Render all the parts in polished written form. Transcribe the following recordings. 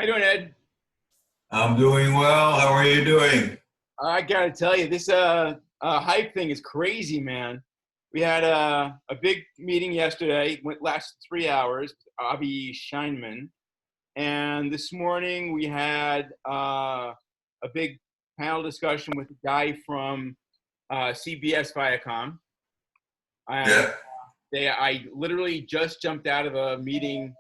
How you doing, Ed? I'm doing well. How are you doing? I gotta tell you, this hype thing is crazy, man. We had a big meeting yesterday, went last 3 hours, Avi Scheinman, and this morning we had a big panel discussion with a guy from CBS Viacom. And Yeah. I literally just jumped out of a meeting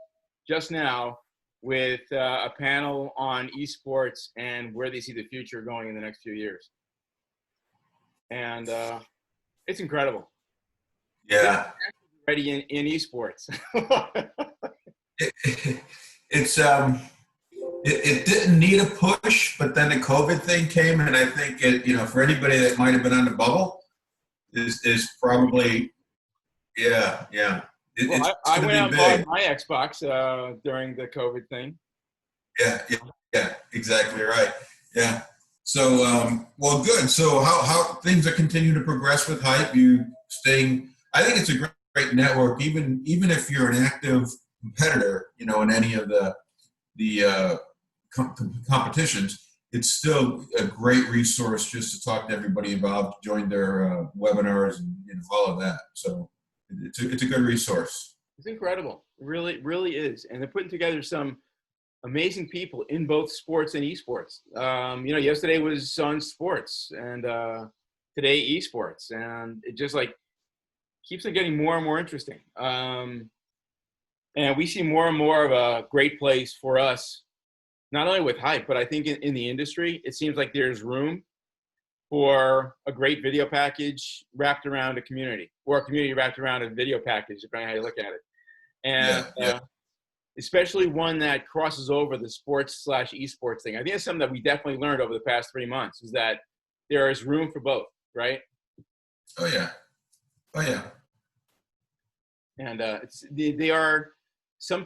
just now with a panel on esports and where they see the future going in the next few years. And it's incredible. They're Yeah. already in esports. It, it's it didn't need a push, but then the COVID thing came, and I think for anybody that might have been on the bubble, is probably yeah. Well, It's I going went to out be and bought big. my Xbox during the COVID thing. Yeah, exactly right. Yeah. So, well, good. So, how things are continuing to progress with Hype? You staying? I think it's a great network. Even if you're an active competitor, in any of the competitions, it's still a great resource just to talk to everybody involved, join their webinars, and all of that. So, it's a good resource. It's incredible. It really, really is. And they're putting together some amazing people in both sports and esports. Yesterday was on sports and today esports, and it just like keeps on getting more and more interesting. And we see more and more of a great place for us, not only with hype, but I think in the industry, it seems like there's room for a great video package wrapped around a community, or a community wrapped around a video package, depending on how you look at it. And Yeah. especially one that crosses over the sports/esports thing. I think that's something that we definitely learned over the past 3 months, is that there is room for both, right? Oh yeah. Oh yeah. And they are some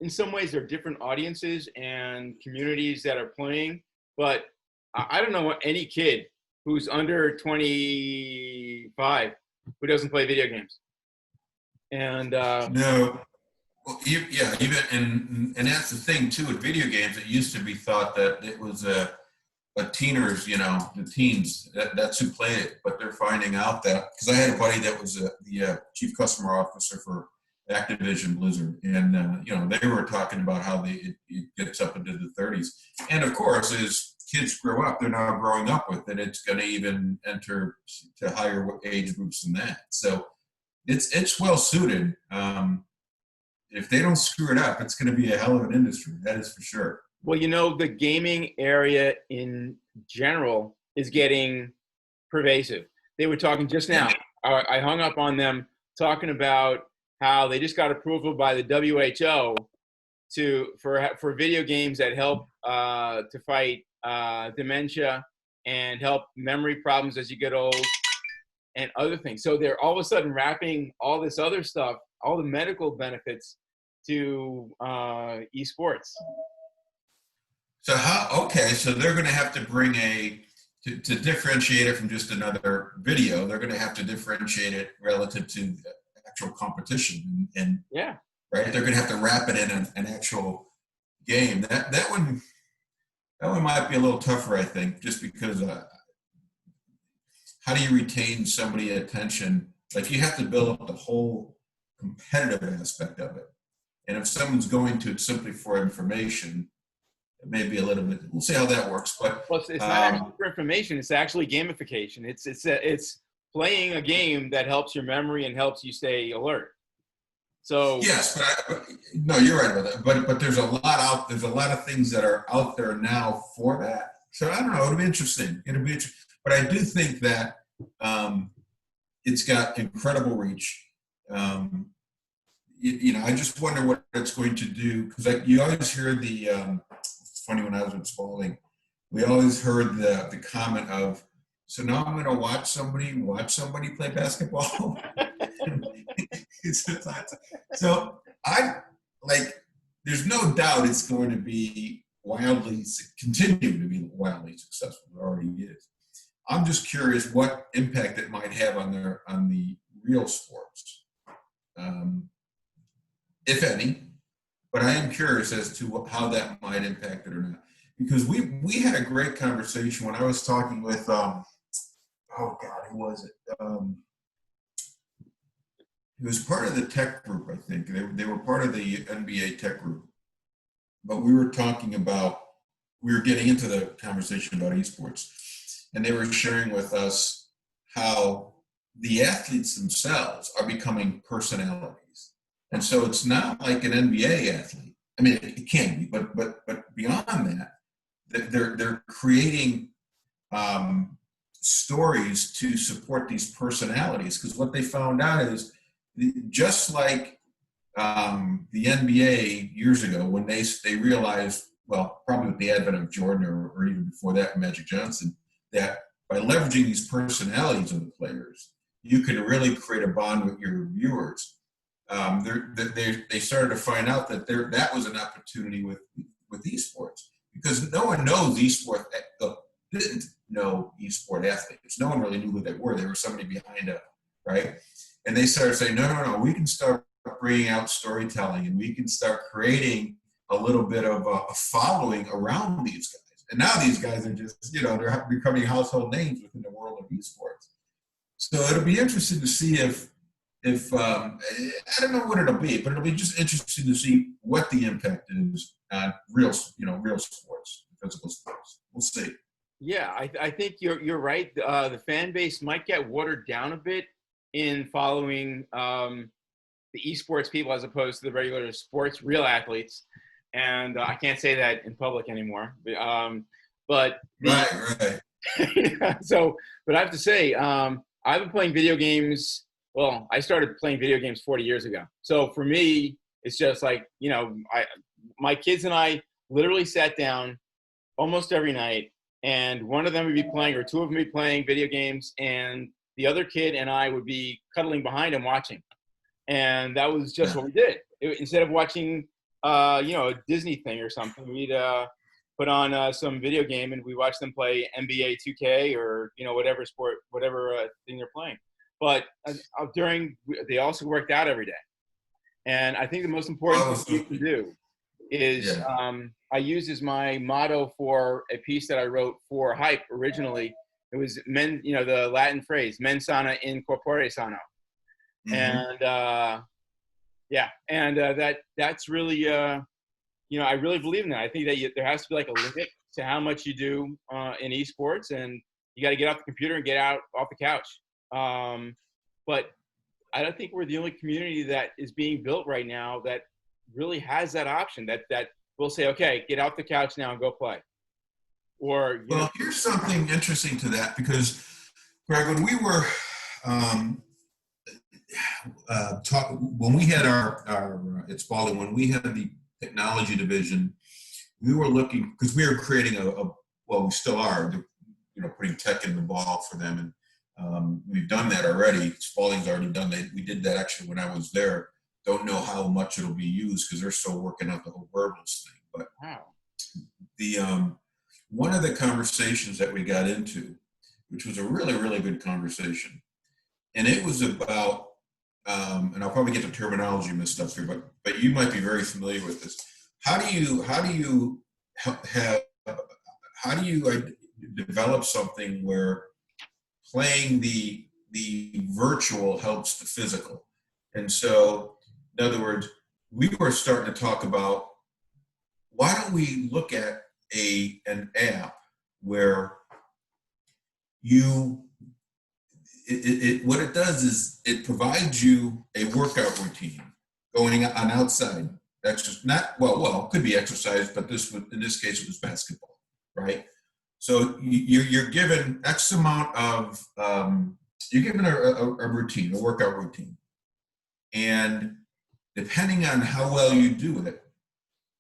in some ways they're different audiences and communities that are playing, but I don't know any kid who's under 25 who doesn't play video games. And No. Well, yeah, even and that's the thing too with video games. It used to be thought that it was a teeners, the teens that's who play it. But they're finding out that, because I had a buddy that was the chief customer officer for Activision Blizzard, and they were talking about how it gets up into the 30s, and of course as kids grow up, they're now growing up with it. It's going to even enter to higher age groups than that. So it's well suited. If they don't screw it up, it's going to be a hell of an industry. That is for sure. well, the gaming area in general is getting pervasive. They were talking just now. I hung up on them talking about how they just got approval by the WHO for video games that help to fight dementia and help memory problems as you get old and other things. So they're all of a sudden wrapping all this other stuff, all the medical benefits, to esports. So okay, so they're going to have to bring to differentiate it from just another video. They're going to have to differentiate it relative to the actual competition, and Yeah. right, they're going to have to wrap it in an actual game. That one might be a little tougher, I think, just because how do you retain somebody's attention? Like, you have to build up the whole competitive aspect of it. And if someone's going to it simply for information, it may be a little bit. We'll see how that works. But Well, it's not actually for information. It's actually gamification. It's playing a game that helps your memory and helps you stay alert. So yes, no, you're right about that. But there's a lot out. There's a lot of things that are out there now for that. So I don't know. It'll be interesting. But I do think that it's got incredible reach. I just wonder what it's going to do, because you always hear it's funny, when I was in Spalding, we always heard the comment of, so now I'm going to watch somebody play basketball. So there's no doubt it's going to be continue to be wildly successful. It already is. I'm just curious what impact it might have on the real sports. If any, but I am curious as to how that might impact it or not. Because we had a great conversation when I was talking with, oh God, who was it? It was part of the tech group, I think. They were part of the NBA tech group. But we were talking about, we were getting into the conversation about esports. And they were sharing with us how the athletes themselves are becoming personalities. And so it's not like an NBA athlete. I mean, it can be, but beyond that, they're creating stories to support these personalities. Because what they found out is, just like the NBA years ago, when they realized, well, probably with the advent of Jordan or even before that, Magic Johnson, that by leveraging these personalities of the players, you can really create a bond with your viewers. They started to find out that that was an opportunity with esports, because no one knows esports. Didn't know esport athletes. No one really knew who they were. They were somebody behind a right, and they started saying, no, we can start bringing out storytelling, and we can start creating a little bit of a following around these guys. And now these guys are just, they're becoming household names within the world of esports. So it'll be interesting to see if I don't know what it'll be, but it'll be just interesting to see what the impact is on real sports, physical sports. We'll see. Yeah, I think you're right. The fan base might get watered down a bit in following the esports people as opposed to the regular sports real athletes. And I can't say that in public anymore. But right. So, but I have to say, I've been playing video games. Well, I started playing video games 40 years ago. So for me, it's just like, my kids and I literally sat down almost every night, and one of them would be playing, or two of them would be playing video games, and the other kid and I would be cuddling behind him watching. And that was just what we did. Instead of watching, a Disney thing or something, we'd put on some video game and we watch them play NBA 2K or, whatever sport, whatever thing they're playing. But they also worked out every day. And I think the most important thing you can do is, I used as my motto for a piece that I wrote for Hype originally. It was the Latin phrase, mens sana in corpore sano. Mm-hmm. And that's really, I really believe in that. I think that there has to be like a limit to how much you do in esports, and you got to get off the computer and get out off the couch. But I don't think we're the only community that is being built right now that really has that option, that will say, okay, get off the couch now and go play. Or here's something interesting to that, because Greg, when we were when we had our at Spalding, when we had the technology division, we were looking, because we were creating we still are, putting tech in the ball for them, and we've done that already. Spalding's already done that. We did that actually when I was there. Don't know how much it'll be used because they're still working out the whole wearables thing. But the one of the conversations that we got into, which was a really, really good conversation, and it was about, and I'll probably get the terminology messed up here, but you might be very familiar with this. How do you develop something where playing the virtual helps the physical? And so, in other words, we were starting to talk about, why don't we look at an app where what it does is it provides you a workout routine going on outside. That's just not, it could be exercise, but in this case, it was basketball, right? So you're given X amount of, you're given a routine, a workout routine. And depending on how well you do it,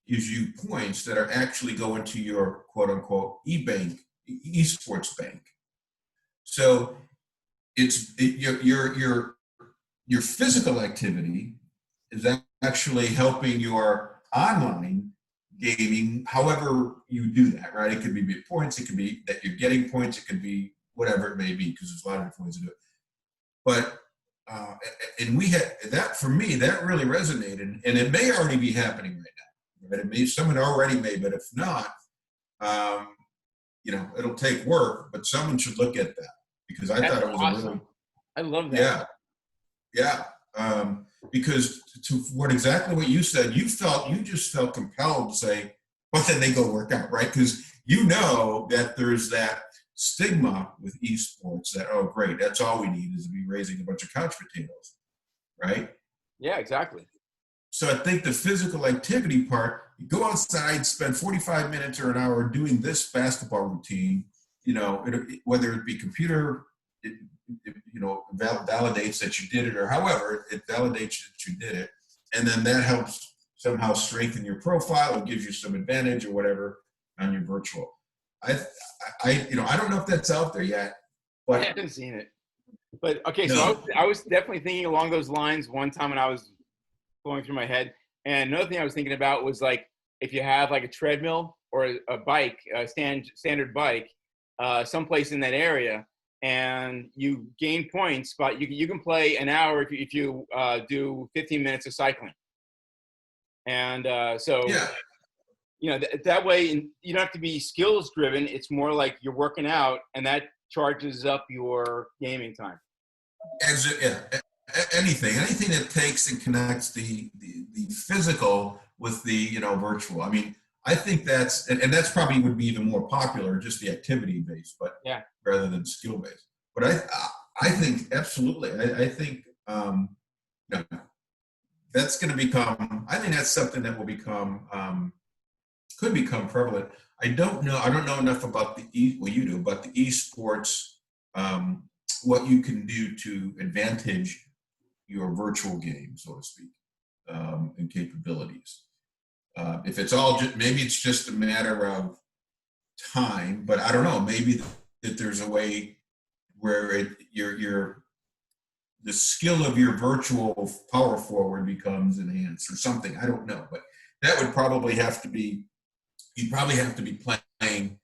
gives you points that are actually going to your quote unquote esports bank. So your physical activity is actually helping your online gaming, however you do that, right? It could be points, it could be that you're getting points, it could be whatever it may be, because there's a lot of different ways to do it. But and we had that, for me, that really resonated, and it may already be happening right now. right? It may, someone already may, but if not, um, it'll take work, but someone should look at that because I That's thought it was a really, awesome. I love that. yeah, yeah. Because to what exactly what you said, you just felt compelled to say, but then they go work out, right? Because that there's that stigma with esports that, oh, great, that's all we need is to be raising a bunch of couch potatoes, right? Yeah, exactly. So I think the physical activity part, you go outside, spend 45 minutes or an hour doing this basketball routine, whether it be computer, validates that you did it, or however, it validates that you did it. And then that helps somehow strengthen your profile or gives you some advantage or whatever on your virtual. I don't know if that's out there yet, I but haven't seen it. But okay, so no. I was definitely thinking along those lines one time when I was going through my head. And another thing I was thinking about was like if you have like a treadmill or a bike, a standard bike, someplace in that area, and you gain points, but you can play an hour if you do 15 minutes of cycling. And Yeah. that way you don't have to be skills driven. It's more like you're working out, and that charges up your gaming time. Anything that takes and connects the physical with the virtual. I mean, I think that's and that's probably would be even more popular, just the activity based, but Yeah. rather than skill based. But I think absolutely. I think no, that's going to become. I think that's something that will become could become prevalent. I don't know. I don't know enough about what you do, but the esports. What you can do to advantage your virtual game, so to speak, and capabilities. If it's all maybe it's just a matter of time, but I don't know. Maybe that there's a way where the skill of your virtual power forward becomes enhanced or something. I don't know, but that would probably have to be. You'd probably have to be playing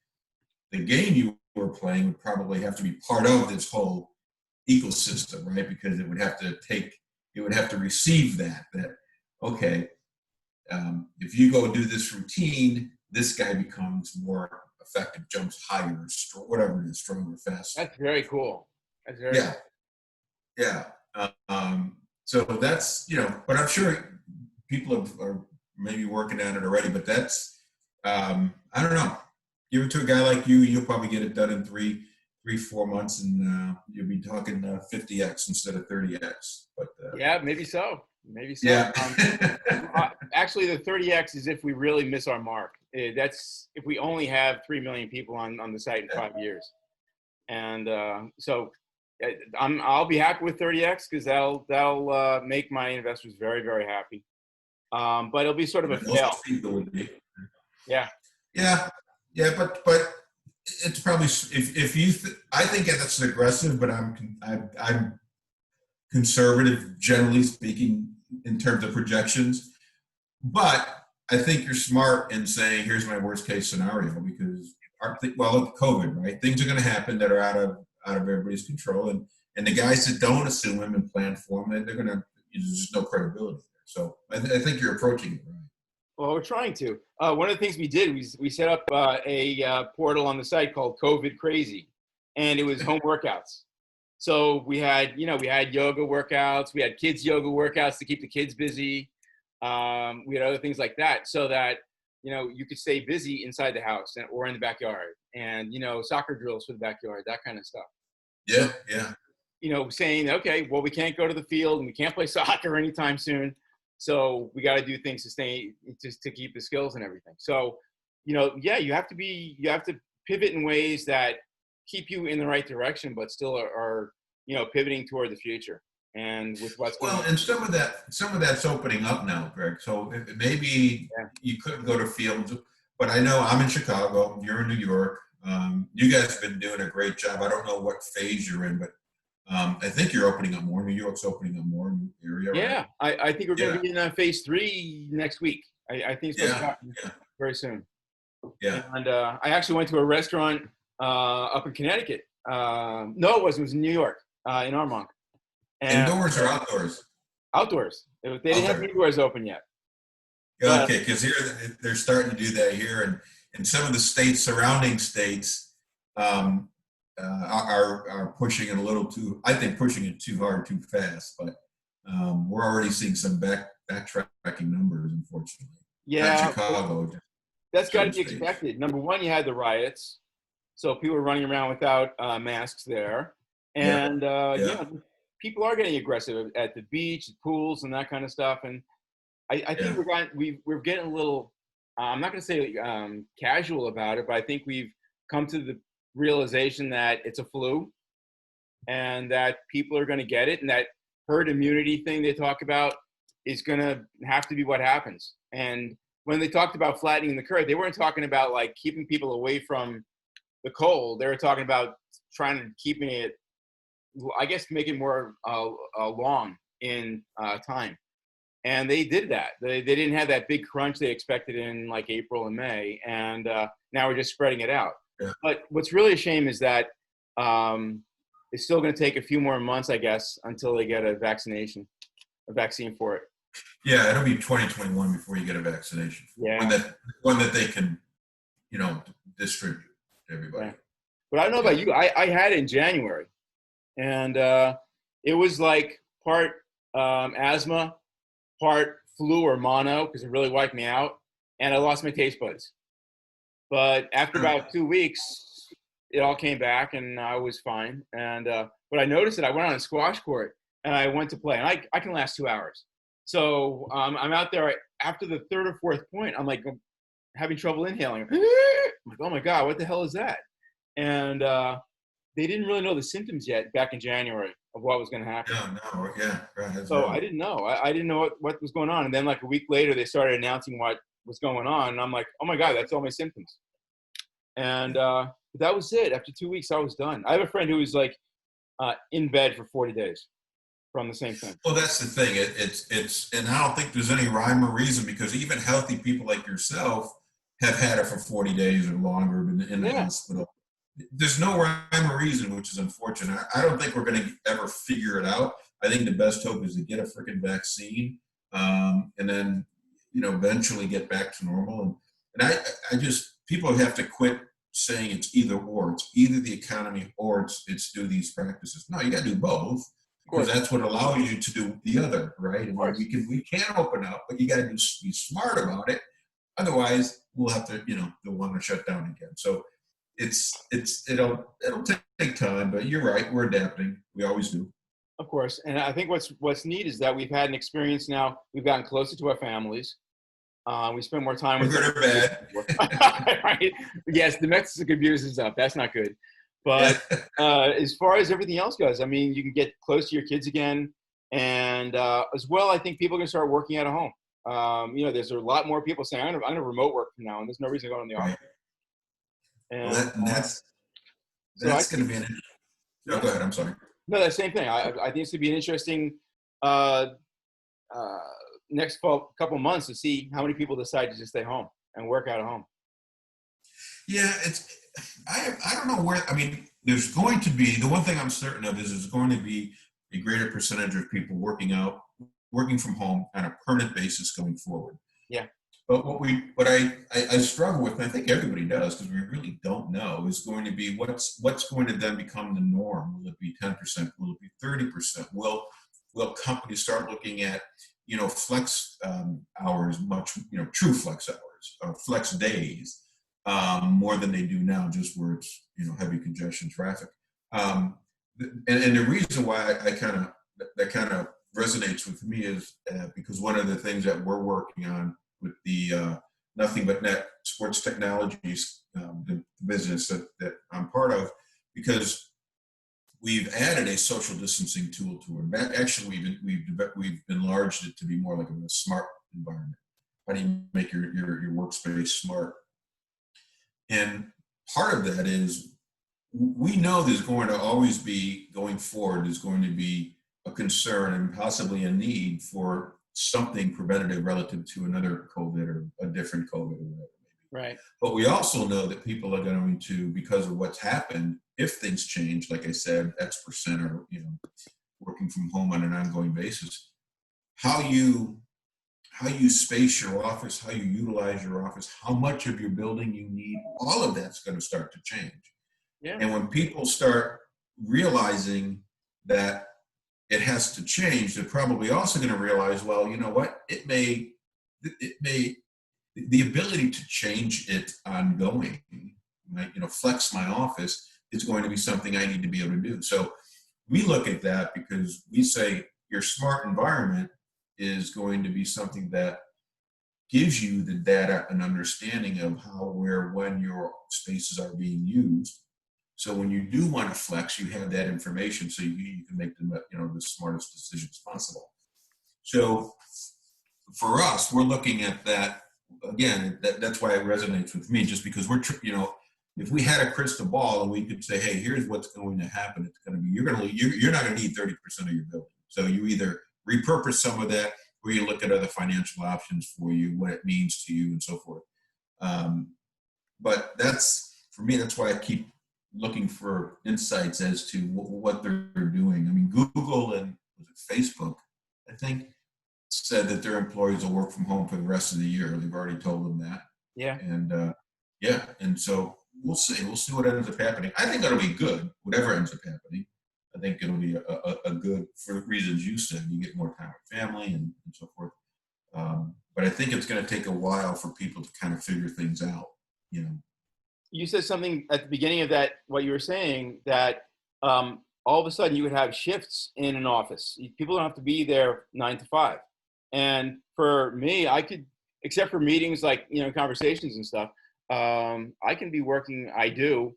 the game you were playing would probably have to be part of this whole ecosystem, right? Because it would have to receive that okay, if you go do this routine, this guy becomes more effective, jumps higher, whatever it is, stronger, faster. That's very cool. That's very cool. Yeah. So that's but I'm sure people are maybe working on it already. But that's I don't know. Give it to a guy like you, you'll probably get it done in 3-4 months, and you'll be talking 50x instead of 30x. But yeah, maybe so. Yeah. Actually, the 30x is if we really miss our mark. That's if we only have 3 million people on the site in 5 years, and so I'll be happy with 30x because that'll make my investors very, very happy. But it'll be sort of a fail. Yeah. Yeah, but it's probably if you I think that's aggressive, but I'm conservative generally speaking in terms of projections. But I think you're smart in saying here's my worst case scenario because look, COVID, right? Things are going to happen that are out of everybody's control, and the guys that don't assume them and plan for them, they're going to there's just no credibility there. So I think you're approaching it right. Well, we're trying to. One of the things we did, we set up a portal on the site called COVID Crazy, and it was home workouts. So we had yoga workouts, we had kids yoga workouts to keep the kids busy. We had other things like that, so that you could stay busy inside the house or in the backyard, and soccer drills for the backyard, that kind of stuff. Yeah, so, yeah. Saying okay, well, we can't go to the field and we can't play soccer anytime soon. So we got to do things to keep the skills and everything. So, yeah, you have to pivot in ways that keep you in the right direction, but still are pivoting toward the future. And with what's going on. And some of that's opening up now, Greg. So maybe you couldn't go to fields, but I know I'm in Chicago. You're in New York. You guys have been doing a great job. I don't know what phase you're in, but I think you're opening up more. New York's opening up more in the area. Yeah, right? I think we're going to be in phase 3 next week. I think it's going to happen very soon. Yeah. And I actually went to a restaurant up in Connecticut. No, it wasn't. It was in New York, in Armonk. And indoors or outdoors? Outdoors. They didn't have indoors open yet. But Okay, because here they're starting to do that here, and in some of the states, surrounding states, um, are pushing it a little too. I think pushing it too hard, too fast. But we're already seeing some backtracking numbers, unfortunately. Not yeah, Chicago, just that's got to certain be states. expected. Number one, you had the riots, so people were running around without masks there, Yeah, and yeah, people are getting aggressive at the beach, pools, and that kind of stuff. And I think yeah, we're getting a little. I'm not going to say casual about it, but I think we've come to the realization that it's a flu, and that people are going to get it, and that herd immunity thing they talk about is going to have to be what happens. And when they talked about flattening the curve, they weren't talking about like keeping people away from the cold. They were talking about trying to keeping it, I guess, make it more long in time. And they did that. They didn't have that big crunch they expected in like April and May, and now we're just spreading it out. yeah. But what's really a shame is that um, it's still going to take a few more months, I guess, until they get a vaccine for it. Yeah, it'll be 2021 before you get a vaccination. One Yeah, that they can, distribute to everybody. yeah. But I don't know Yeah. about you. I had it in January, and it was like part asthma, part flu or mono because it really wiped me out, and I lost my taste buds. But after about 2 weeks, it all came back, and I was fine. And but I noticed that I went on a squash court and I went to play, and I can last 2 hours. So I'm out there after the third or fourth point. I'm like having trouble inhaling. I'm like, oh my god, what the hell is that? And they didn't really know the symptoms yet back in January of what was going to happen. Yeah, no, yeah, right, that's So right. I didn't know. I didn't know what was going on. And then like a week later, they started announcing what was going on. And I'm like, oh my God, that's all my symptoms. And that was it. After 2 weeks, I was done. I have a friend who was like in bed for 40 days from the same thing. Well, that's the thing. It's, and I don't think there's any rhyme or reason because even healthy people like yourself have had it for 40 days or longer, been in the Yeah, hospital. There's no rhyme or reason, which is unfortunate. I don't think we're going to ever figure it out. I think the best hope is to get a freaking vaccine, and then eventually get back to normal. And I just people have to quit saying it's either or. It's either the economy or it's do these practices. No, you got to do both of because course, that's what allows you to do the other, right? I of mean, course. we can open up, but you got to be smart about it. Otherwise, we'll have to they'll want to shut down again. So it'll take time, but you're right. We're adapting. We always do. Of course. And I think what's neat is that we've had an experience now. We've gotten closer to our families. We spend more time For with good them. or bad. Right? Yes, domestic abuse is up. That's not good. Yeah. But as far as everything else goes, I mean, you can get close to your kids again. And as well, I think people are going to start working out of home. There's a lot more people saying, I'm going to remote work from now, and there's no reason to go in the office. Right. Well, And and so I that's going think, to be an. No, yeah, go ahead. I'm sorry. no, the same thing. I think it's going to be an interesting uh, uh, next couple months to see how many people decide to just stay home and work out of home. Yeah, I don't know where. I mean, there's going to be the one thing I'm certain of is there's going to be a greater percentage of people working from home on a permanent basis going forward. Yeah, But what I struggle with, and I think everybody does, because we really don't know, is going to be what's going to then become the norm. Will it be 10%? Will it be 30%? Will companies start looking at flex hours, true flex hours, flex days, more than they do now, just where it's heavy congestion traffic. And the reason why I kind of that kind of resonates with me is because one of the things that we're working on with the Nothing But Net Sports Technologies, the business that I'm part of, because we've added a social distancing tool to it. Actually, we've enlarged it to be more like a smart environment. How do you make your workspace smart? And part of that is we know there's going to always be, going forward, there's going to be a concern and possibly a need for something preventative relative to another COVID or a different COVID or whatever. right. But we also know that people are going to, because of what's happened, if things change, like I said, X% are working from home on an ongoing basis. How you how you space your office, how you utilize your office, how much of your building you need, all of that's going to start to change. Yeah. And when people start realizing that it has to change, they're probably also going to realize, well, you know what, the ability to change it ongoing, right, flex my office is going to be something I need to be able to do. So we look at that because we say your smart environment is going to be something that gives you the data and understanding of how, where, when your spaces are being used. So when you do want to flex, you have that information so you can make the smartest decisions possible. So for us, we're looking at that again. That's why it resonates with me, just because if we had a crystal ball and we could say, hey, here's what's going to happen, it's going to be you're not going to need 30% of your building. So you either repurpose some of that, or you look at other financial options for you, what it means to you, and so forth. But for me, that's why I keep looking for insights as to what they're doing. I mean, Google and Facebook, I think, said that their employees will work from home for the rest of the year. They've already told them that. Yeah. And and so we'll see. We'll see what ends up happening. I think it'll be good, whatever ends up happening. I think it'll be a good, for reasons you said. You get more time with family and so forth. But I think it's going to take a while for people to kind of figure things out. You said something at the beginning of that, what you were saying, that all of a sudden you would have shifts in an office. People don't have to be there 9 to 5. And for me, I could, except for meetings like, conversations and stuff, I can be working, I do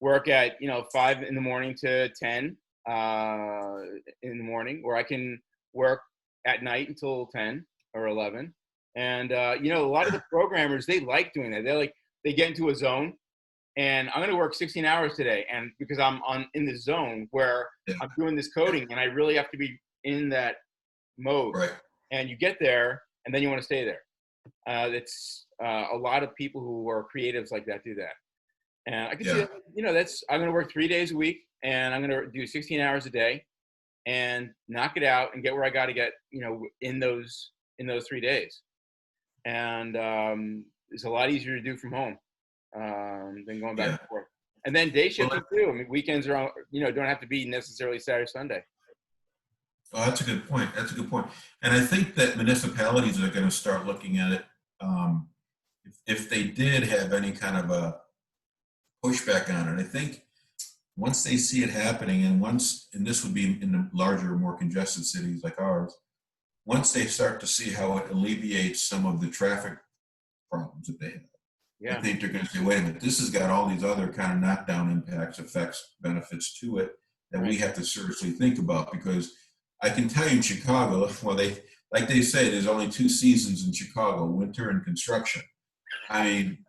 work at, 5 in the morning to 10 in the morning, or I can work at night until 10 or 11. And, a lot of the programmers, they like doing that. They get into a zone, and I'm going to work 16 hours today. And because I'm in this zone where I'm doing this coding and I really have to be in that mode. Right. And you get there and then you want to stay there. It's a lot of people who are creatives like that do that. And I can see that, I'm going to work 3 days a week and I'm going to do 16 hours a day and knock it out and get where I got to get, in those 3 days. And it's a lot easier to do from home than going back and forth. And then day shifting too. I mean, weekends are, don't have to be necessarily Saturday, Sunday. Oh, that's a good point. And I think that municipalities are going to start looking at it. If they did have any kind of a pushback on it, I think once they see it happening, and this would be in the larger, more congested cities like ours, once they start to see how it alleviates some of the traffic problems that they have, I think they're going to say, wait a minute, this has got all these other kind of knockdown impacts, effects, benefits to it that we have to seriously think about. Because I can tell you in Chicago, well, they say, there's only 2 seasons in Chicago, winter and construction. I mean,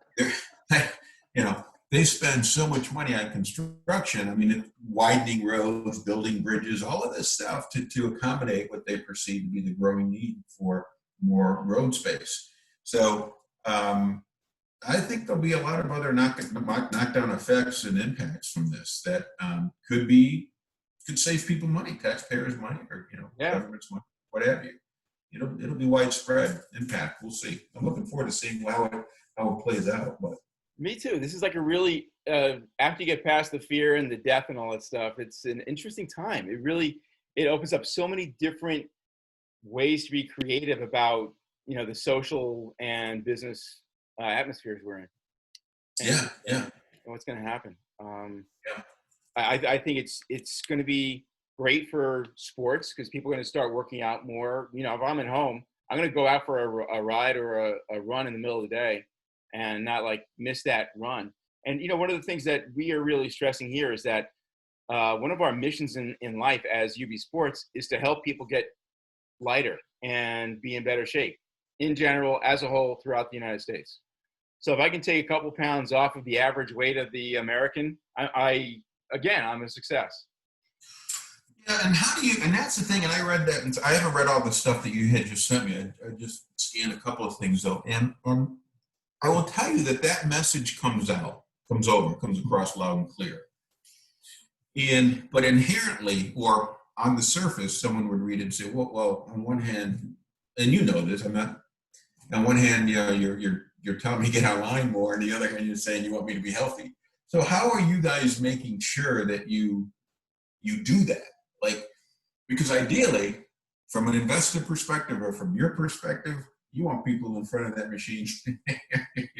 they spend so much money on construction. I mean, widening roads, building bridges, all of this stuff to accommodate what they perceive to be the growing need for more road space. So I think there'll be a lot of other knockdown effects and impacts from this that could save people money, taxpayers' money, or government's money, what have you. It'll be widespread impact. We'll see. I'm looking forward to seeing how it plays out. But me too. This is like a really after you get past the fear and the death and all that stuff, it's an interesting time. It opens up so many different ways to be creative about the social and business atmospheres we're in. And what's going to happen? I think it's going to be great for sports because people are going to start working out more. If I'm at home, I'm going to go out for a ride or a run in the middle of the day and not miss that run. And, one of the things that we are really stressing here is that one of our missions in life as UB Sports is to help people get lighter and be in better shape in general, as a whole, throughout the United States. So if I can take a couple pounds off of the average weight of the American, I'm a success. Yeah, and that's the thing, and I read that, and I haven't read all the stuff that you had just sent me. I just scanned a couple of things, though, and I will tell you that message comes across loud and clear. But inherently, or on the surface, someone would read it and say, well, on one hand, and you know this, I'm not on one hand, you know, you're telling me to get online more, and the other hand, you're saying you want me to be healthy. So how are you guys making sure that you do that? Like, because ideally, from an investor perspective or from your perspective, you want people in front of that machine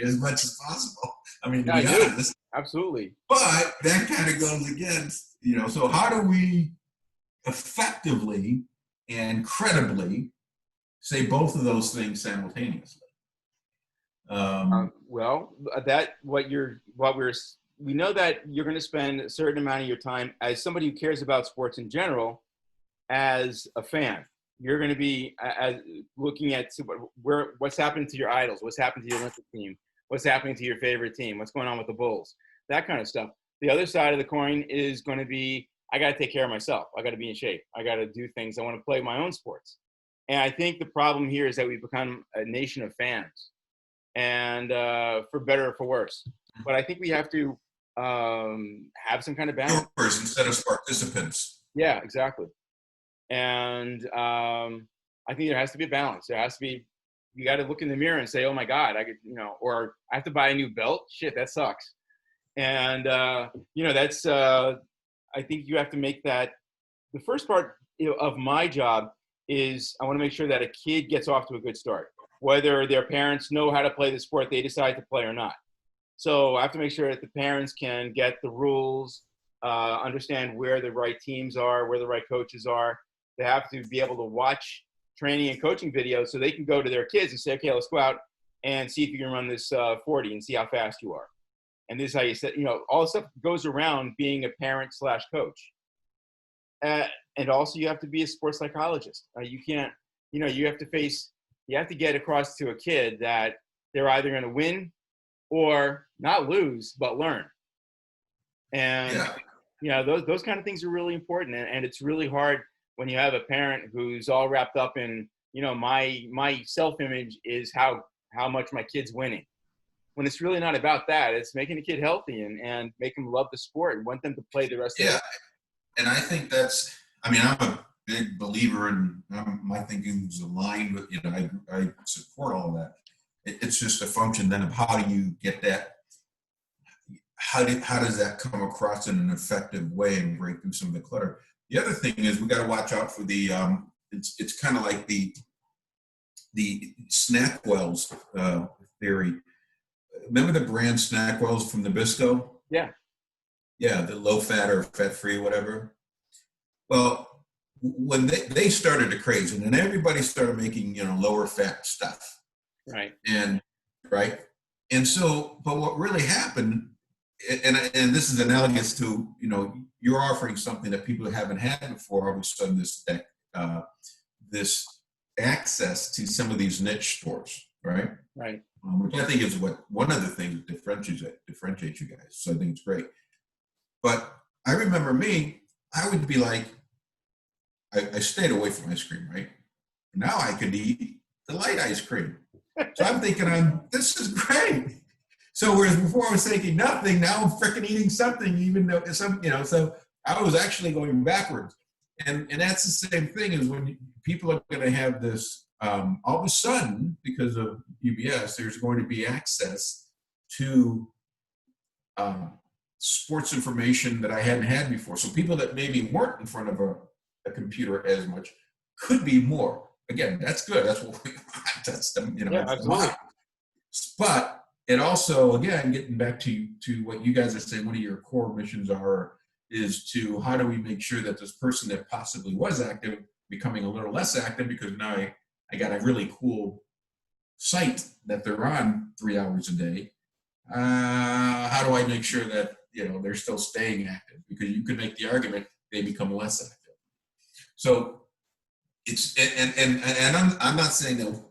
as much as possible. I mean, to Yeah, I be do. honest. Absolutely. But that kind of goes against, you know, so how do we effectively and credibly say both of those things simultaneously? Well, that we know that you're going to spend a certain amount of your time as somebody who cares about sports in general, as a fan. You're going to be as looking at what's happening to your idols, what's happened to your Olympic team, what's happening to your favorite team, what's going on with the Bulls, that kind of stuff. The other side of the coin is going to be, I got to take care of myself. I got to be in shape. I got to do things. I want to play my own sports. And I think the problem here is that we've become a nation of fans, and for better or for worse. But I think we have to have some kind of balance. Instead of participants. Yeah, exactly. And I think there has to be a balance. There has to be, you got to look in the mirror and say, oh my God, I could, you know, or I have to buy a new belt. Shit, that sucks. And, you know, that's, I think you have to make that, the first part of my job is I want to make sure that a kid gets off to a good start, whether their parents know how to play the sport they decide to play or not. So I have to make sure that the parents can get the rules, understand where the right teams are, where the right coaches are. They have to be able to watch training and coaching videos so they can go to their kids and say, okay, let's go out and see if you can run this 40 and see how fast you are. And this is how you set, you know, all the stuff goes around being a parent slash coach. And also you have to be a sports psychologist. You can't, you know, you have to get across to a kid that they're either going to win or not lose, but learn. And, you know, those kind of things are really important. And it's really hard when you have a parent who's all wrapped up in, you know, my self-image is how much my kid's winning. When it's really not about that. It's making the kid healthy and make them love the sport and want them to play the rest of their life. And I think that's, I mean, I'm a big believer in, my thinking is aligned with, you know, I support all of that. It's just a function then of how do you get that, how does that come across in an effective way and break through some of the clutter. The other thing is we got to watch out for the, it's kind of like the Snackwells theory. Remember the brand Snackwells from Nabisco? Yeah. Yeah, the low fat or fat free, whatever. Well, when they started the craze, and then everybody started making, you know, lower fat stuff. Right. And so, but what really happened, and this is analogous to, you know, you're offering something that people haven't had before. All of a sudden, this access to some of these niche stores, right? Right. Which I think is what one of the things that differentiates you guys. So I think it's great. But I remember I would be like, I stayed away from ice cream, right? Now I could eat the light ice cream. So I'm thinking, this is great. So whereas before I was thinking nothing, now I'm freaking eating something, even though you know, so I was actually going backwards. And that's the same thing as when people are going to have this, all of a sudden, because of UBS, there's going to be access to sports information that I hadn't had before. So people that maybe weren't in front of a computer as much could be more. Again, that's good. That's what we want. That's the, you know, yeah, absolutely. But it also, again, getting back to what you guys are saying, one of your core missions is to how do we make sure that this person that possibly was active becoming a little less active because now I got a really cool site that they're on 3 hours a day. How do I make sure that, you know, they're still staying active? Because you could make the argument they become less active. So it's, and I'm not saying that,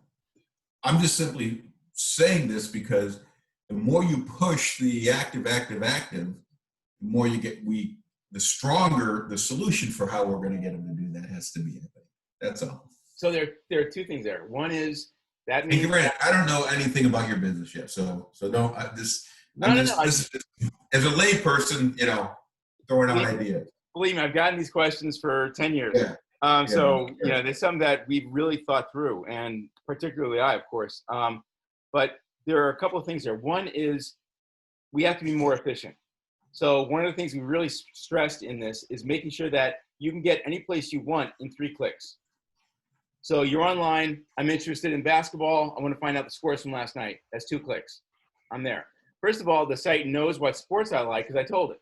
I'm just simply saying this because the more you push the active, the more you get, the stronger the solution for how we're going to get them to do that has to be. That's all. So there are two things there. One is that means I don't know anything about your business yet, so don't. This is as a lay person, you know, throwing out ideas. Believe me, I've gotten these questions for 10 years. Yeah. Yeah, no, So, you know, there's some that we've really thought through, and particularly I, of course. But there are a couple of things there. One is we have to be more efficient. So one of the things we really stressed in this is making sure that you can get any place you want in 3 clicks. So you're online. I'm interested in basketball. I want to find out the scores from last night. That's 2 clicks. I'm there. First of all, the site knows what sports I like because I told it.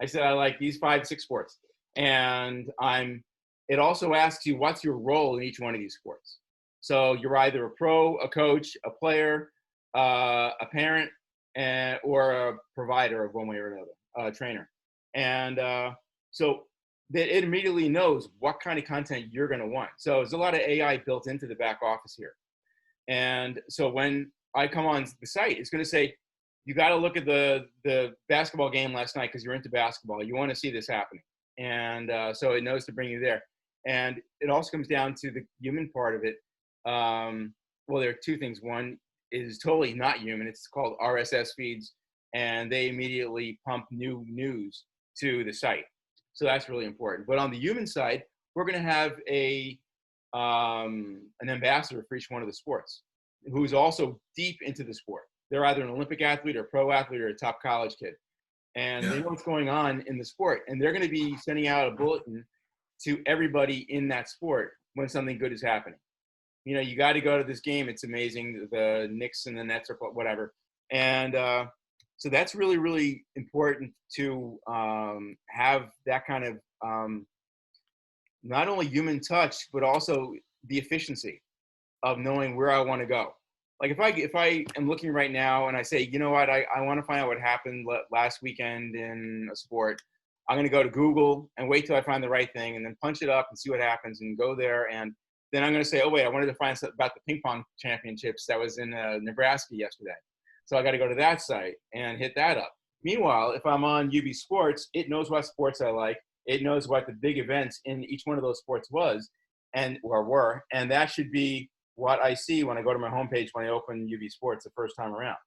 I said I like these 5, 6 sports, and it also asks you what's your role in each one of these sports. So you're either a pro, a coach, a player, a parent, or a provider of one way or another, a trainer. And so that it immediately knows what kind of content you're going to want. So there's a lot of AI built into the back office here. And so when I come on the site, it's going to say, you got to look at the basketball game last night because you're into basketball. You want to see this happening. And so it knows to bring you there. And it also comes down to the human part of it. Well, there are 2 things. One is totally not human. It's called RSS feeds, and they immediately pump new news to the site. So that's really important. But on the human side, we're going to have an ambassador for each one of the sports who's also deep into the sport. They're either an Olympic athlete or pro athlete or a top college kid. And they know what's going on in the sport. And they're going to be sending out a bulletin to everybody in that sport when something good is happening. You know, you got to go to this game. It's amazing. The Knicks and the Nets or whatever. And so that's really, really important to have that kind of not only human touch, but also the efficiency of knowing where I want to go. Like if I am looking right now and I say, you know what, I want to find out what happened last weekend in a sport, I'm going to go to Google and wait till I find the right thing and then punch it up and see what happens and go there. And then I'm going to say, oh, wait, I wanted to find something about the ping pong championships that was in Nebraska yesterday. So I got to go to that site and hit that up. Meanwhile, if I'm on UB Sports, it knows what sports I like. It knows what the big events in each one of those sports were, and that should be what I see when I go to my homepage when I open UB Sports the first time around.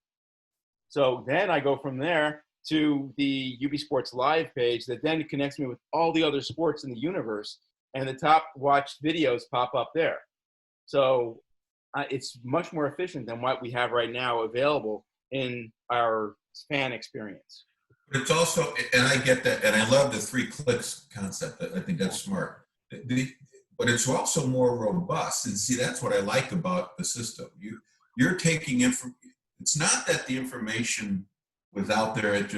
So then I go from there to the UB Sports Live page that then connects me with all the other sports in the universe, and the top watched videos pop up there. So it's much more efficient than what we have right now available in our fan experience. But it's also, and I get that, and I love the 3 clicks concept. I think that's smart. But it's also more robust. And see, that's what I like about the system. You're taking it's not that the information was out there, it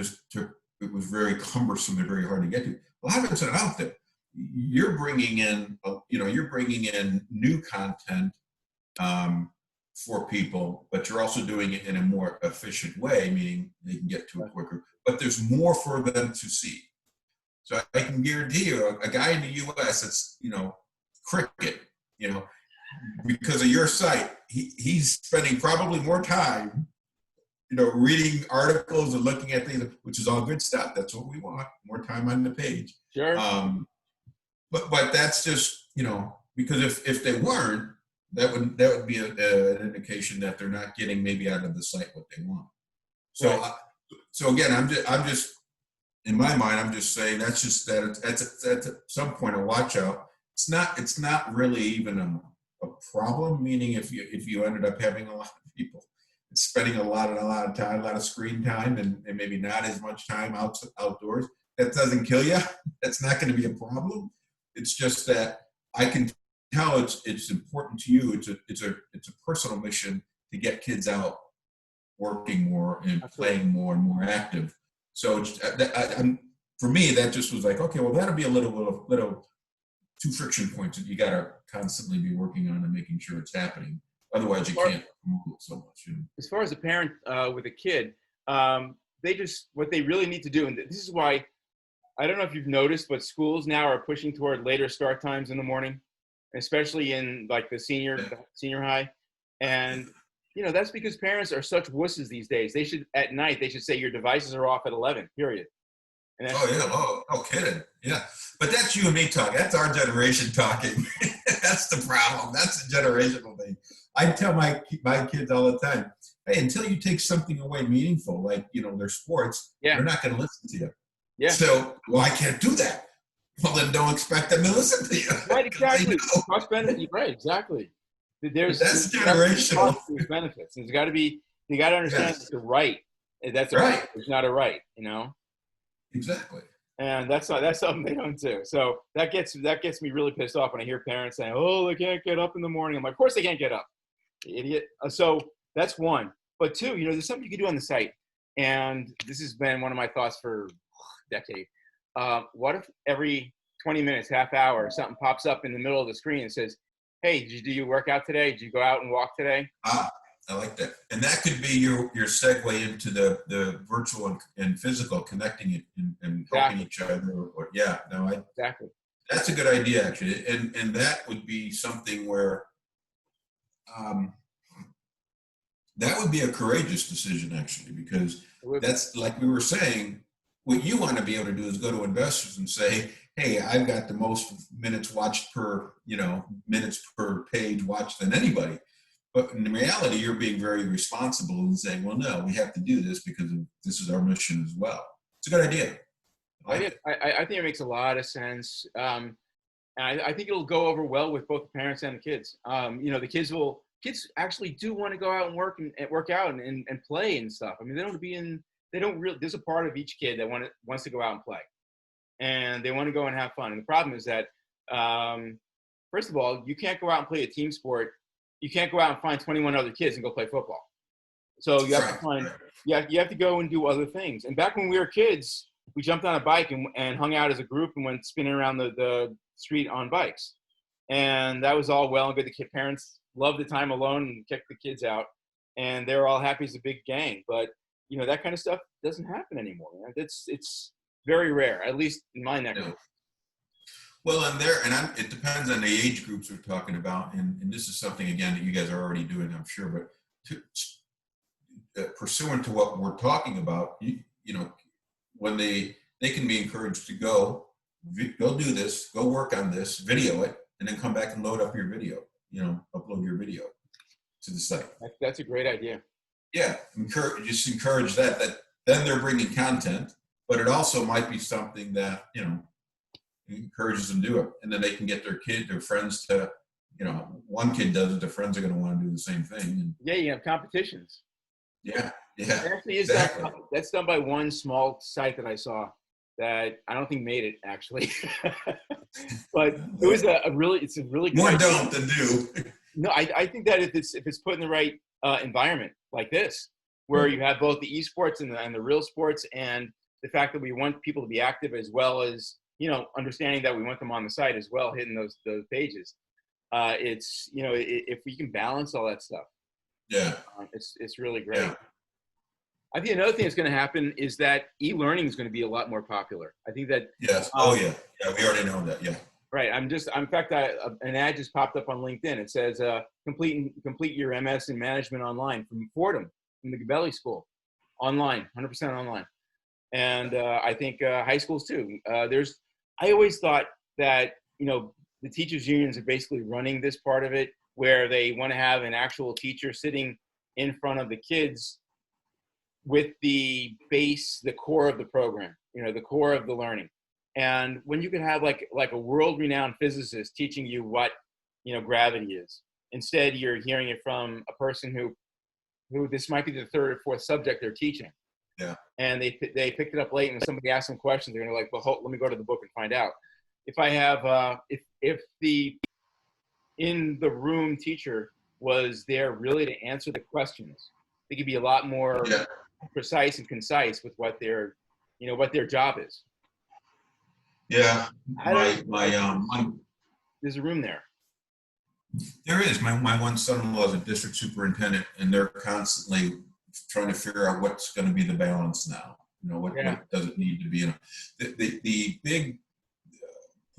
was very cumbersome and very hard to get to. A lot of it's out there. You're bringing in new content for people, but you're also doing it in a more efficient way, meaning they can get to it quicker. But there's more for them to see. So I can guarantee you, a guy in the U.S. that's cricket, because of your site, he's spending probably more time, reading articles and looking at things, which is all good stuff. That's what we want, more time on the page. Sure. But that's just, because if they weren't, that would be an indication that they're not getting maybe out of the site what they want. So, right. So again, I'm just in my mind, I'm just saying that's at some point a watch out. It's not really even a problem. Meaning, if you ended up having a lot of people spending a lot of time, a lot of screen time, and maybe not as much time outdoors, that doesn't kill you. That's not going to be a problem. It's just that I can tell it's important to you. It's a personal mission to get kids out working more and playing more and more active. So for me, that just was like, okay, well, that'll be a little 2 friction points that you got to constantly be working on and making sure it's happening. Otherwise, you can't promote it so much. As far as a parent with a kid, what they really need to do, and this is why, I don't know if you've noticed, but schools now are pushing toward later start times in the morning, especially in like the senior high. And, that's because parents are such wusses these days. At night, they should say your devices are off at 11, period. And no kidding. Yeah. But that's you and me talking. That's our generation talking. That's the problem. That's a generational thing. I tell my kids all the time, hey, until you take something away meaningful, like, their sports, they're not going to listen to you. Yeah. So, well, I can't do that. Well, then don't expect them to listen to you. Right, 'Cause they exactly. know. Cost benefit, right, exactly. But There's that's got to be generational. cost, there's benefits. There's got to be, you got to understand Yes. it's a right. That's a Right. privilege, not a right, you know? Exactly. And that's something they don't do. So that gets me really pissed off when I hear parents saying, "Oh, they can't get up in the morning." I'm like, "Of course they can't get up, you idiot." So that's one. But two, there's something you can do on the site, and this has been one of my thoughts for a decade. What if every 20 minutes, half hour, something pops up in the middle of the screen and says, "Hey, did you do your workout today? Did you go out and walk today?" Ah, I like that. And that could be your segue into the virtual and physical, connecting it and helping Exactly. each other. Or yeah, no, Exactly. that's a good idea actually. And that would be something where um, that would be a courageous decision actually, because It would be. that's like we were saying, what you want to be able to do is go to investors and say, hey, I've got the most minutes watched per, minutes per page watched than anybody. But in reality, you're being very responsible and saying, well, no, we have to do this because this is our mission as well. It's a good idea. I like it. I think it makes a lot of sense. And I think it'll go over well with both the parents and the kids. Kids actually do want to go out and work out and play and stuff. I mean, they don't really, there's a part of each kid that wants to go out and play, and they want to go and have fun. And the problem is that, first of all, you can't go out and play a team sport. You can't go out and find 21 other kids and go play football. So you have to find, you have to go and do other things. And back when we were kids, we jumped on a bike and hung out as a group and went spinning around the street on bikes. And that was all well and good. The parents loved the time alone and kicked the kids out. And they were all happy as a big gang. But, that kind of stuff doesn't happen anymore. It's very rare, at least in my neck. No. Well, it depends on the age groups we're talking about. And this is something, again, that you guys are already doing, I'm sure. But pursuant to what we're talking about, when they can be encouraged to go do this, go work on this, video it, and then come back and load up your video, upload your video to the site. That's a great idea. Yeah, just encourage that then they're bringing content, but it also might be something that, encourages them to do it. And then they can get their friends to, one kid does it, the friends are going to want to do the same thing. And yeah, you have competitions. Yeah. It actually is exactly. That's done by one small site that I saw that I don't think made it actually, but it was it's a really good more idea. don't than do. No, I think that if it's put in the right environment like this, where you have both the esports and the real sports, and the fact that we want people to be active as well as understanding that we want them on the site as well, hitting those pages. It's if we can balance all that stuff, yeah, it's really great. Yeah. I think another thing that's going to happen is that e-learning is going to be a lot more popular. I think that. Yes. We already know that. Yeah. Right. In fact, an ad just popped up on LinkedIn. It says, complete your MS in management online from Fordham, from the Gabelli School, online, 100% online. And I think high schools too. I always thought that, the teachers unions are basically running this part of it, where they want to have an actual teacher sitting in front of the kids with the core of the program, the core of the learning. And when you can have like a world-renowned physicist teaching you what, gravity is, instead you're hearing it from a person who this might be the third or fourth subject they're teaching. Yeah. And they picked it up late, and when somebody asked them questions, they're gonna well, let me go to the book and find out. If I have, if the in the room teacher was there really to answer the questions, they could be a lot more precise and concise with what their job is. Yeah. There's a room there. There is. My one son-in-law is a district superintendent, and they're constantly trying to figure out what's going to be the balance now. What does it need to be? The big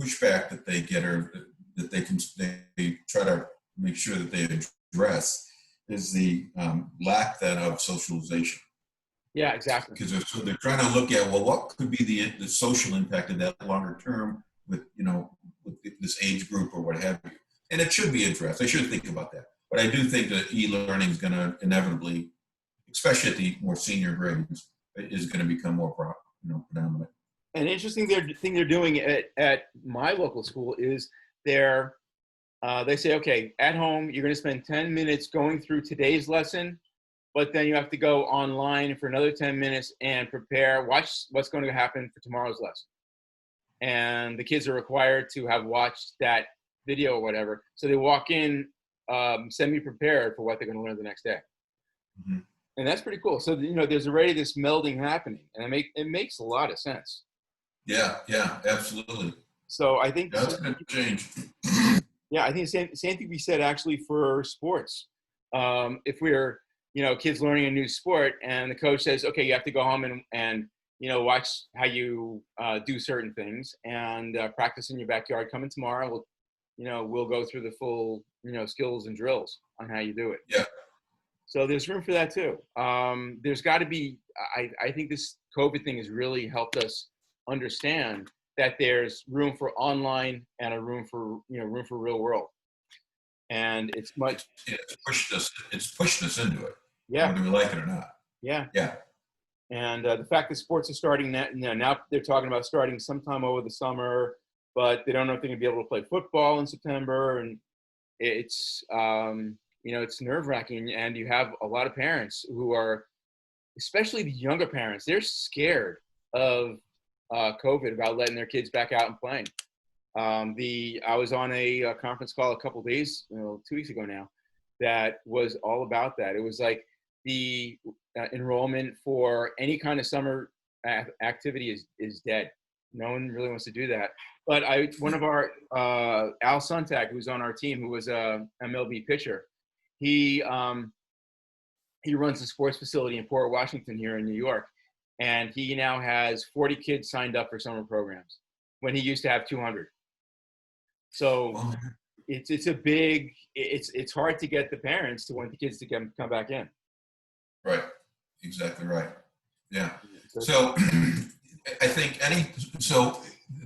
pushback that they get, or that they try to make sure that they address, is the lack then of socialization. Yeah, exactly. Because they're trying to look at, well, what could be the social impact of that longer term with this age group or what have you. And it should be addressed. They should think about that. But I do think that e-learning is going to inevitably, especially at the more senior grades, is going to become more predominant. An interesting thing they're doing at my local school is they're they say, okay, at home you're going to spend 10 minutes going through today's lesson, but then you have to go online for another 10 minutes and watch what's going to happen for tomorrow's lesson. And the kids are required to have watched that video or whatever. So they walk in semi-prepared for what they're going to learn the next day. Mhm. And that's pretty cool. So, there's already this melding happening, and it makes a lot of sense. Yeah, yeah, absolutely. So I think, That's a good change. yeah, I think the same thing we said actually for sports. If we're, kids learning a new sport and the coach says, okay, you have to go home and watch how you do certain things and practice in your backyard. Come in tomorrow. We'll go through the full, skills and drills on how you do it. Yeah. So there's room for that too. There's got to be. I think this COVID thing has really helped us understand that there's room for online and a room for real world, and it's much. It's pushed us. It's pushed us into it, Yeah, whether we like it or not. yeah. Yeah. And the fact that sports are starting now they're talking about starting sometime over the summer, but they don't know if they're going to be able to play football in September, and it's it's nerve wracking, and you have a lot of parents who are, especially the younger parents, they're scared of COVID, about letting their kids back out and playing. I was on a conference call a couple days, 2 weeks ago now, that was all about that. It was like the enrollment for any kind of summer activity is dead. No one really wants to do that. But one of our Al Suntag, who's on our team, who was a MLB pitcher, he runs a sports facility in Port Washington here in New York, and he now has 40 kids signed up for summer programs when he used to have 200. So it's hard to get the parents to want the kids to come back in. Right. Exactly right. Yeah. So I think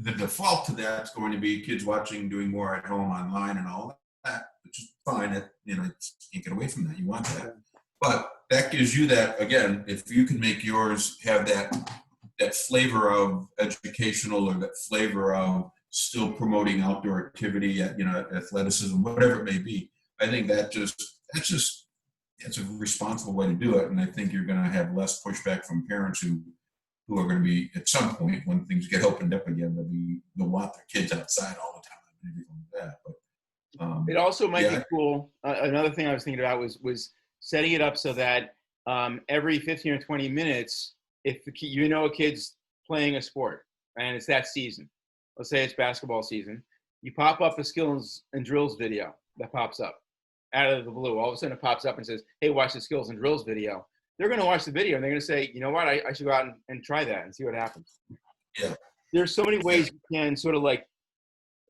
the default to that's going to be kids doing more at home, online, and all that, which is fine. You can't get away from that. You want that, but that gives you that, again, if you can make yours have that flavor of educational, or that flavor of still promoting outdoor activity, athleticism, whatever it may be. I think it's a responsible way to do it, and I think you're going to have less pushback from parents who are going to be, at some point when things get opened up again, they'll want their kids outside all the time and everything like that. But it also might be cool. Another thing I was thinking about was setting it up so that every 15 or 20 minutes, if a kid's playing a sport and it's that season, let's say it's basketball season, you pop up a skills and drills video that pops up out of the blue. All of a sudden it pops up and says, hey, watch the skills and drills video. They're going to watch the video and they're going to say, you know what, I should go out and try that and see what happens. Yeah. There's so many ways you can sort of like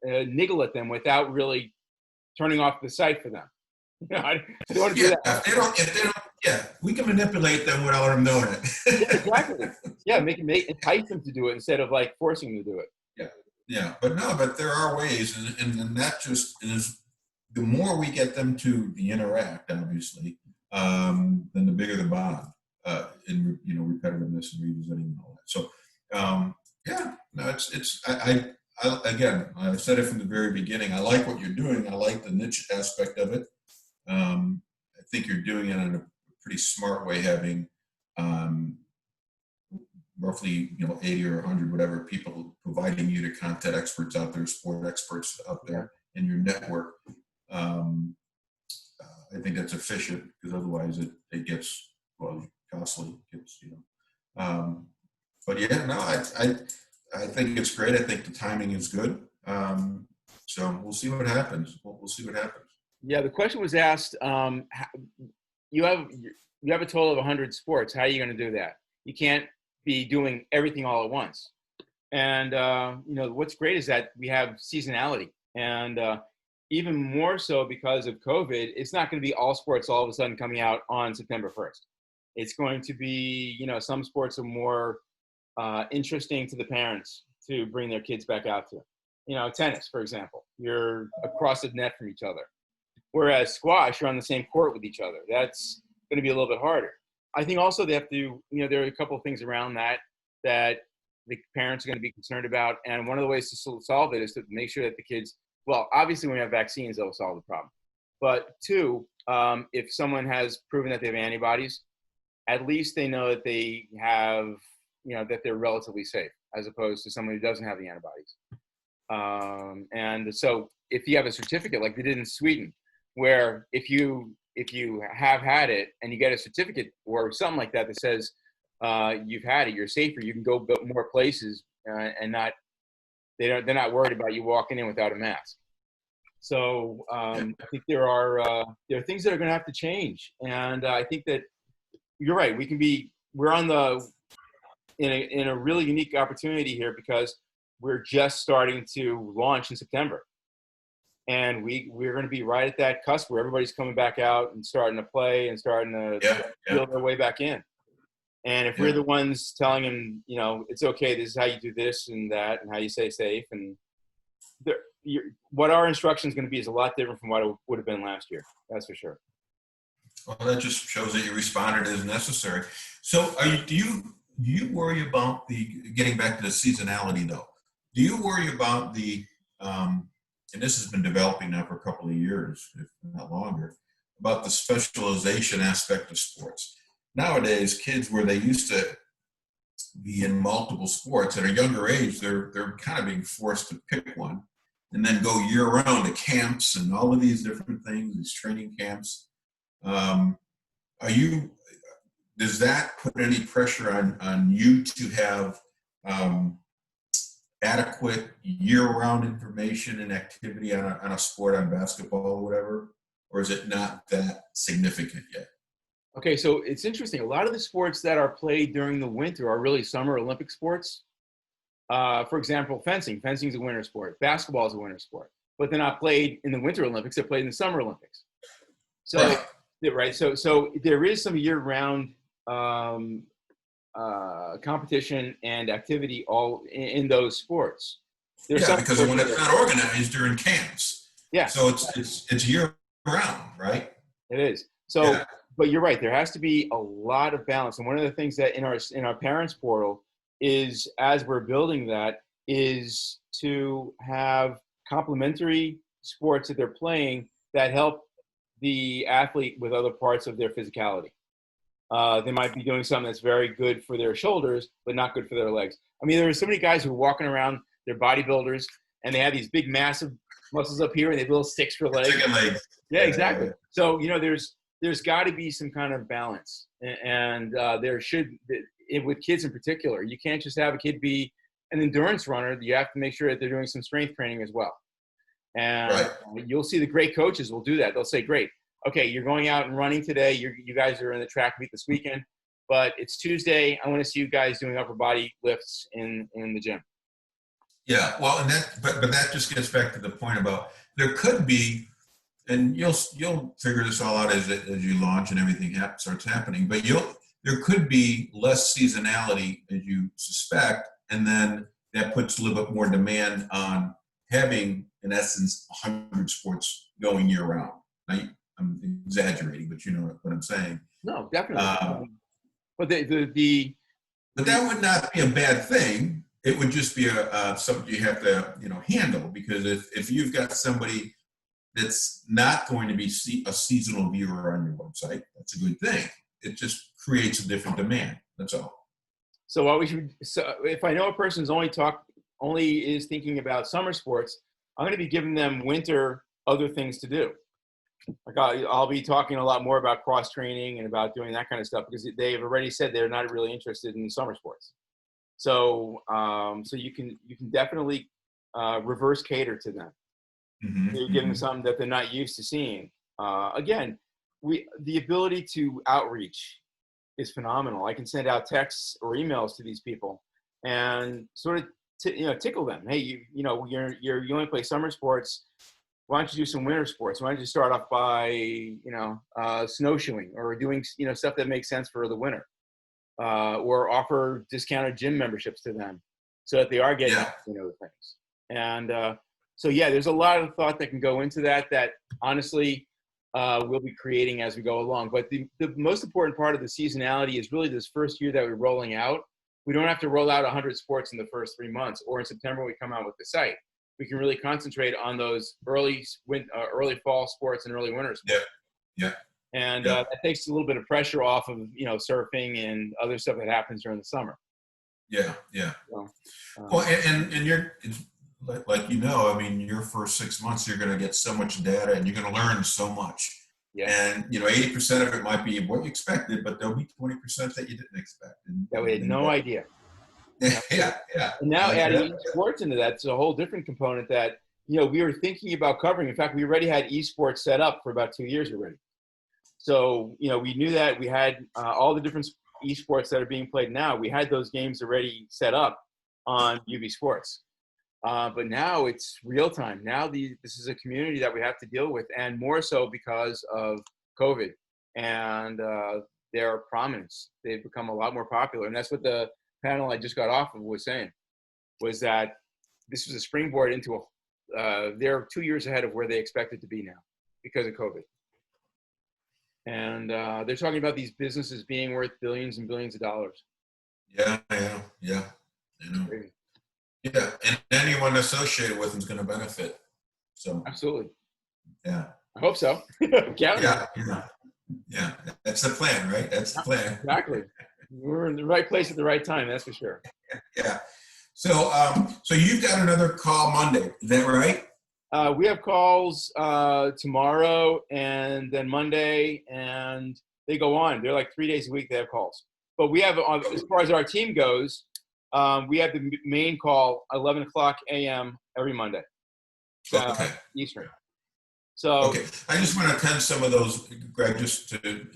niggle at them without really turning off the site for them. I don't want to do that. If they don't, we can manipulate them without them knowing it. Yeah, exactly. Yeah, entice them to do it instead of like forcing them to do it. Yeah. But there are ways, and that just is, the more we get them to interact, obviously, then the bigger the bond in repetitiveness and revisiting and all that. So again, I said it from the very beginning. I like what you're doing. I like the niche aspect of it. I think you're doing it in a pretty smart way, having roughly 80 or 100 whatever people providing you to content experts out there, sport experts out there in your network. I think that's efficient, because otherwise it gets costly. But yeah, no, I think it's great. I think the timing is good. So we'll see what happens. We'll see what happens. Yeah, the question was asked. You have a total of 100 sports. How are you going to do that? You can't be doing everything all at once. And what's great is that we have seasonality, and even more so because of COVID, it's not going to be all sports all of a sudden coming out on September 1st. It's going to be, some sports are more interesting to the parents to bring their kids back out to. Tennis, for example, you're across the net from each other. Whereas squash, you're on the same court with each other. That's going to be a little bit harder. I think also they have to, there are a couple of things around that the parents are going to be concerned about. And one of the ways to solve it is to make sure that the kids, well, obviously when we have vaccines, they'll solve the problem. But two, if someone has proven that they have antibodies, at least they know that they have, that they're relatively safe as opposed to someone who doesn't have the antibodies. And so if you have a certificate like they did in Sweden, where if you have had it and you get a certificate or something like that that says you've had it, you're safer, you can go more places and they're not worried about you walking in without a mask. So I think there are things that are going to have to change, and I think that you're right. We're in a really unique opportunity here because we're just starting to launch in September, and we're going to be right at that cusp where everybody's coming back out and starting to play and starting to feel their way back in. And if we're the ones telling them, it's okay, this is how you do this and that, and how you stay safe, and what our instruction is going to be is a lot different from what it would have been last year. That's for sure. Well, that just shows that you responded as necessary. So, do you worry about getting back to the seasonality though? Do you worry about and this has been developing now for a couple of years, if not longer, about the specialization aspect of sports? Nowadays, kids where they used to be in multiple sports at a younger age, they're kind of being forced to pick one and then go year round to camps and all of these different things, these training camps. Does that put any pressure on you to have adequate year-round information and activity on a sport, on basketball or whatever, or is it not that significant yet? Okay, so it's interesting. A lot of the sports that are played during the winter are really summer Olympic sports. For example, fencing. Fencing is a winter sport. Basketball is a winter sport. But they're not played in the Winter Olympics. They're played in the Summer Olympics. So, right. So there is some year-round competition and activity all in those sports. Because when it's not organized, they're in camps. Yeah. So it's year-round, right? It is. So, but you're right. There has to be a lot of balance. And one of the things that in our parents portal is, as we're building that, is to have complementary sports that they're playing that help the athlete with other parts of their physicality. They might be doing something that's very good for their shoulders, but not good for their legs. I mean, there are so many guys who are walking around, they're bodybuilders, and they have these big, massive muscles up here, and they have little sticks for legs. Chicken legs. Yeah, exactly. So, there's got to be some kind of balance, and there should, with kids in particular, you can't just have a kid be an endurance runner. You have to make sure that they're doing some strength training as well. And you'll see the great coaches will do that. They'll say, great, okay, you're going out and running today. You guys are in the track meet this weekend, but it's Tuesday. I want to see you guys doing upper body lifts in the gym. Yeah, well, and but that just gets back to the point about there could be, and you'll figure this all out as you launch and everything starts happening. But there could be less seasonality as you suspect, and then that puts a little bit more demand on having, in essence, 100 sports going year round. I'm exaggerating, but you know what I'm saying. No, definitely. But but that would not be a bad thing. It would just be something you have to handle, because if you've got somebody that's not going to be a seasonal viewer on your website, that's a good thing. It just creates a different demand. That's all. So if I know a person's only is thinking about summer sports, I'm going to be giving them winter other things to do. Like I'll be talking a lot more about cross training and about doing that kind of stuff, because they've already said they're not really interested in summer sports. So you can definitely reverse cater to them. Mm-hmm. You're giving them something that they're not used to seeing. Again, the ability to outreach is phenomenal. I can send out texts or emails to these people and sort of tickle them. Hey, you only play summer sports. Why don't you do some winter sports? Why don't you start off by snowshoeing or doing stuff that makes sense for the winter, or offer discounted gym memberships to them so that they are getting the things. And there's a lot of thought that can go into that honestly we'll be creating as we go along. But the most important part of the seasonality is really this first year that we're rolling out, we don't have to roll out 100 sports in the first 3 months, or in September we come out with the site. We can really concentrate on those early fall sports and early winter sports. Yeah. And Yeah. that takes a little bit of pressure off of, surfing and other stuff that happens during the summer. Yeah. So, Well, and you're like I mean, your first 6 months, you're going to get so much data, and you're going to learn so much. Yeah. And 80% of it might be what you expected, but there'll be 20% that you didn't expect. That we had no idea. Yeah. And now adding esports into that's a whole different component that we were thinking about covering. In fact, we already had esports set up for about 2 years already. So we knew that we had all the different esports that are being played now. We had those games already set up on UB Sports, but now it's real time. Now this is a community that we have to deal with, and more so because of COVID and their prominence. They've become a lot more popular, and that's what the panel I just got off of was saying, was that this was a springboard into they're 2 years ahead of where they expected to be now because of COVID. And they're talking about these businesses being worth billions and billions of dollars. Yeah. Yeah, and anyone associated with them is going to benefit. So absolutely. Yeah. I hope so. Yeah. That's the plan, right? That's the plan. Exactly. We're in the right place at the right time. That's for sure. Yeah. So you've got another call Monday. Is that right? We have calls tomorrow and then Monday, and they go on. They're like 3 days a week they have calls. But we have, as far as our team goes, we have the main call 11 o'clock a.m. every Monday, Eastern. So okay, I just want to attend some of those, Greg, just to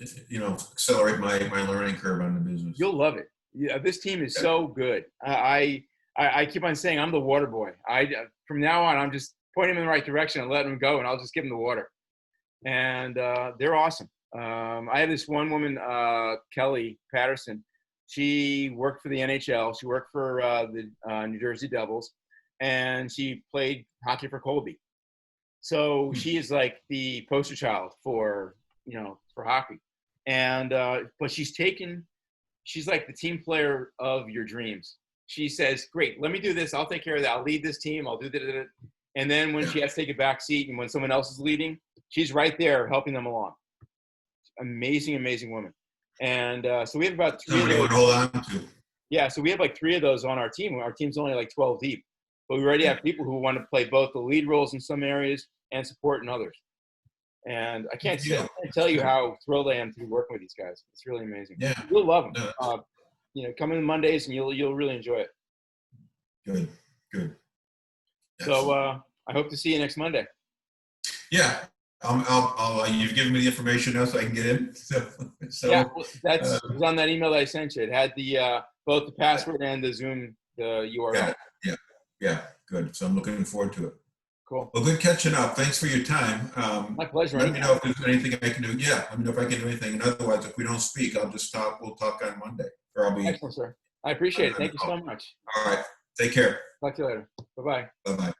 accelerate my learning curve on the business. You'll love it. Yeah, this team is so good. I keep on saying I'm the water boy. From now on, I'm just pointing them in the right direction and letting them go, and I'll just give them the water. And they're awesome. I have this one woman, Kelly Patterson. She worked for the NHL. She worked for the New Jersey Devils, and she played hockey for Colby. So she is like the poster child for hockey. And but she's like the team player of your dreams. She says, "Great, let me do this. I'll take care of that. I'll lead this team. I'll do that." And then when she has to take a back seat and when someone else is leading, she's right there helping them along. Amazing, amazing woman. And so we have about 3 of those. Hold on to. Yeah, so we have like 3 of those on our team. Our team's only like 12 deep. But we already have people who want to play both the lead roles in some areas and support in others. And I can't tell you how thrilled I am to be working with these guys. It's really amazing. Yeah. You'll love them. Come in Mondays and you'll really enjoy it. Good. So I hope to see you next Monday. Yeah. You've given me the information now so I can get in. So yeah, it was on that email that I sent you. It had the both the password and the Zoom URL. Yeah. Good. So I'm looking forward to it. Cool. Well, good catching up. Thanks for your time. My pleasure. Let me know if there's anything I can do. Yeah, let me know if I can do anything. And otherwise, if we don't speak, I'll just talk. We'll talk on Monday. Or I'll be. Excellent, sir. I appreciate it. Thank you so much. All right. Take care. Talk to you later. Bye-bye. Bye-bye.